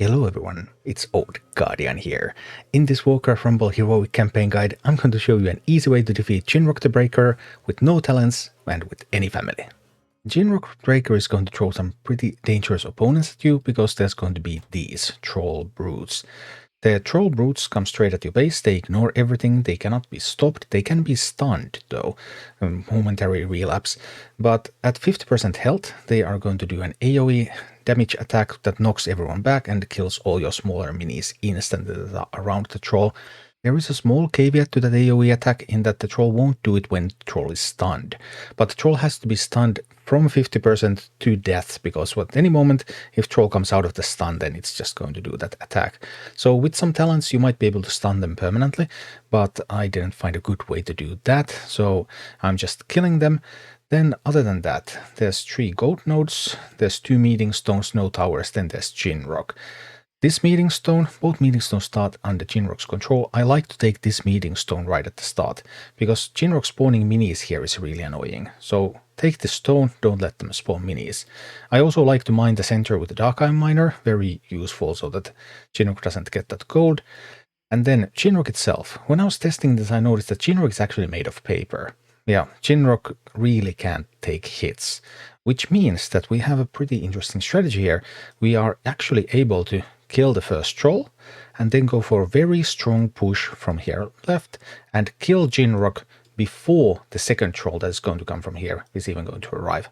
Hello everyone, it's Old Guardian here. In this Warcraft Rumble HEROIC campaign guide, I'm going to show you an easy way to defeat Jin'rokh the Breaker with no talents and with any family. Jin'rokh the Breaker is going to throw some pretty dangerous opponents at you because there's going to be these troll brutes. The troll brutes come straight at your base, they ignore everything, they cannot be stopped, they can be stunned though, momentary relapse, but at 50% health they are going to do an AoE damage attack that knocks everyone back and kills all your smaller minis instantly around the troll. There is a small caveat to that AoE attack in that the troll won't do it when the troll is stunned, but the troll has to be stunned from 50% to death, because at any moment if troll comes out of the stun, then it's just going to do that attack. So with some talents you might be able to stun them permanently, but I didn't find a good way to do that, so I'm just killing them. Then other than that, there's 3 gold nodes, there's 2 meeting stones, no towers, then there's Jin'rokh. This meeting stone, both meeting stones start under Jin'rokh's control. I like to take this meeting stone right at the start, because Jin'rokh spawning minis here is really annoying. So take the stone, don't let them spawn minis. I also like to mine the center with the Dark Iron Miner, very useful so that Jin'rokh doesn't get that gold. And then Jin'rokh itself. When I was testing this, I noticed that Jin'rokh is actually made of paper. Yeah, Jin'rokh really can't take hits, which means that we have a pretty interesting strategy here. We are actually able to kill the first troll and then go for a very strong push from here left and kill Jin'rokh before the second troll that is going to come from here is even going to arrive.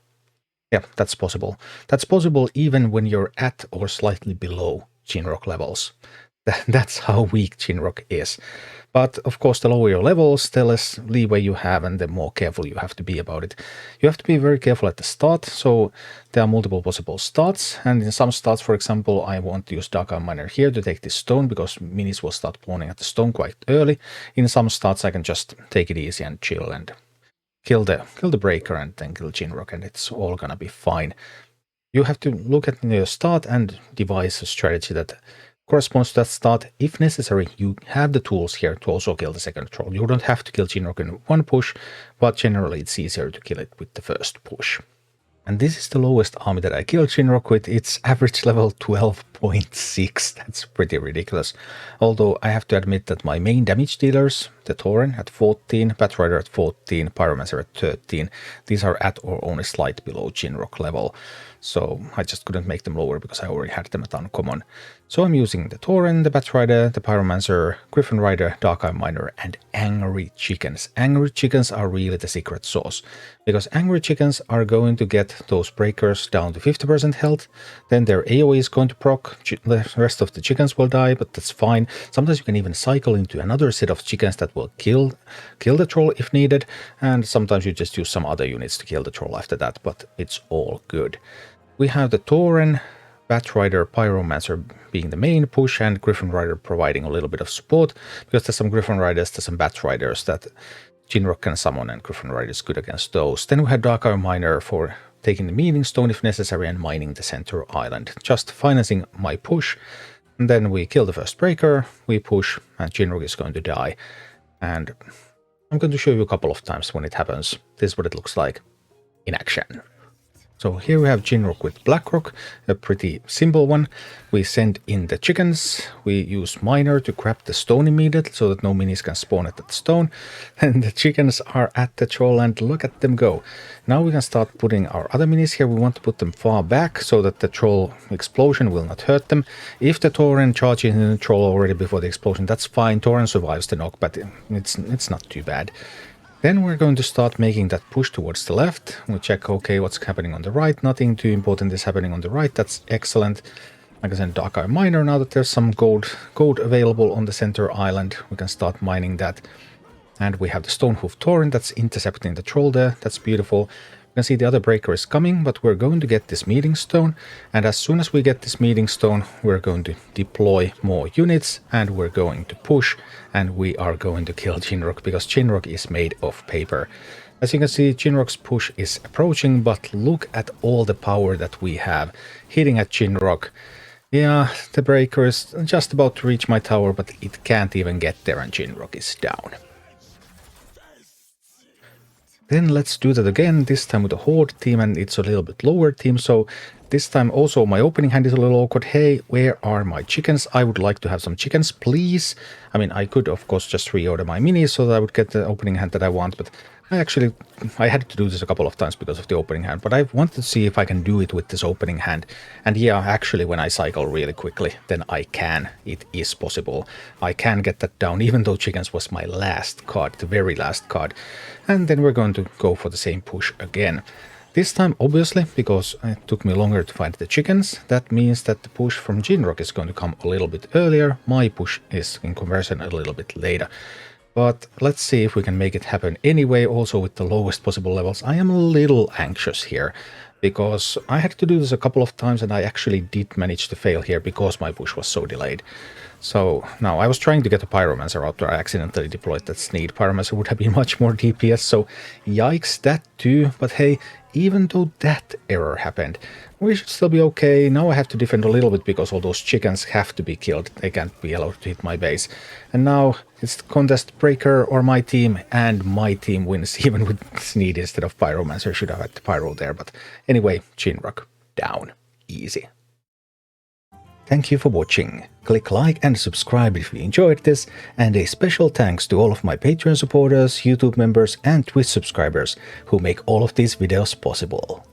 Yeah, that's possible. That's possible even when you're at or slightly below Jin'rokh levels. That's how weak Jin'rokh is. But of course, the lower your levels, the less leeway you have and the more careful you have to be about it. You have to be very careful at the start, so there are multiple possible starts, and in some starts, for example, I want to use Dark Iron Miner here to take this stone, because minis will start spawning at the stone quite early. In some starts I can just take it easy and chill and kill the breaker and then kill Jin'rokh, and it's all gonna be fine. You have to look at your start and devise a strategy that corresponds to that start. If necessary, you have the tools here to also kill the second troll. You don't have to kill Jin'rokh in one push, but generally it's easier to kill it with the first push. And this is the lowest army that I killed Jin'rokh with. It's average level 12.6. That's pretty ridiculous. Although I have to admit that my main damage dealers, the Tauren at 14, Batrider at 14, Pyromancer at 13, these are at or only slight below Jin'rokh level. So I just couldn't make them lower because I already had them at uncommon. So I'm using the Tauren, the Batrider, the Pyromancer, Gryphon Rider, Dark Iron Miner, and Angry Chickens. Angry Chickens are really the secret sauce, because Angry Chickens are going to get those breakers down to 50% health, then their AoE is going to proc, the rest of the chickens will die, but that's fine. Sometimes you can even cycle into another set of chickens that will kill the troll if needed, and sometimes you just use some other units to kill the troll after that, but it's all good. We have the Tauren, Batrider, Pyromancer being the main push, and Gryphon Rider providing a little bit of support, because there's some Gryphon Riders, there's some Batriders that Jin'rokh can summon, and Gryphon Rider is good against those. Then we had Dark Iron Miner for taking the meeting stone if necessary and mining the center island, just financing my push. And then we kill the first breaker, we push, and Jin'rokh is going to die. And I'm going to show you a couple of times when it happens. This is what it looks like in action. So here we have Jin'rokh with Blackrock, a pretty simple one. We send in the chickens, we use Miner to grab the stone immediately so that no minis can spawn at that stone. And the chickens are at the troll and look at them go. Now we can start putting our other minis here. We want to put them far back so that the troll explosion will not hurt them. If the Tauren charges in the troll already before the explosion, that's fine. Tauren survives the knock, but it's not too bad. Then we're going to start making that push towards the left. We check, okay, what's happening on the right. Nothing too important is happening on the right. That's excellent. Like I said, Dark Iron Miner, now that there's some gold available on the center island, we can start mining that. And we have the Stonehoof Tauren that's intercepting the troll there. That's beautiful. You can see the other breaker is coming, but we're going to get this meeting stone, and as soon as we get this meeting stone, we're going to deploy more units, and we're going to push, and we are going to kill Jin'rokh, because Jin'rokh is made of paper. As you can see, Jin'rokh's push is approaching, but look at all the power that we have hitting at Jin'rokh. Yeah, the breaker is just about to reach my tower, but it can't even get there, and Jin'rokh is down. Then let's do that again, this time with the Horde team, and it's a little bit lower team, so this time also my opening hand is a little awkward. Hey, where are my chickens? I would like to have some chickens, please. I mean, I could of course just reorder my minis so that I would get the opening hand that I want, but I had to do this a couple of times because of the opening hand, but I wanted to see if I can do it with this opening hand. And yeah, actually when I cycle really quickly, then I can. It is possible. I can get that down, even though chickens was my last card, the very last card. And then we're going to go for the same push again. This time, obviously, because it took me longer to find the chickens, that means that the push from Jin'rokh is going to come a little bit earlier. My push is in conversion a little bit later. But let's see if we can make it happen anyway, also with the lowest possible levels. I am a little anxious here, because I had to do this a couple of times and I actually did manage to fail here because my push was so delayed. So now I was trying to get a Pyromancer out there. I accidentally deployed that Sneed. Pyromancer would have been much more DPS, so yikes that too. But hey, even though that error happened, we should still be okay. Now I have to defend a little bit because all those chickens have to be killed. They can't be allowed to hit my base. And now it's the contest Breaker or my team, and my team wins even with Sneed instead of Pyromancer. Should have had the Pyro there, but anyway, Jin'rokh down. Easy. Thank you for watching. Click like and subscribe if you enjoyed this, and a special thanks to all of my Patreon supporters, YouTube members and Twitch subscribers who make all of these videos possible.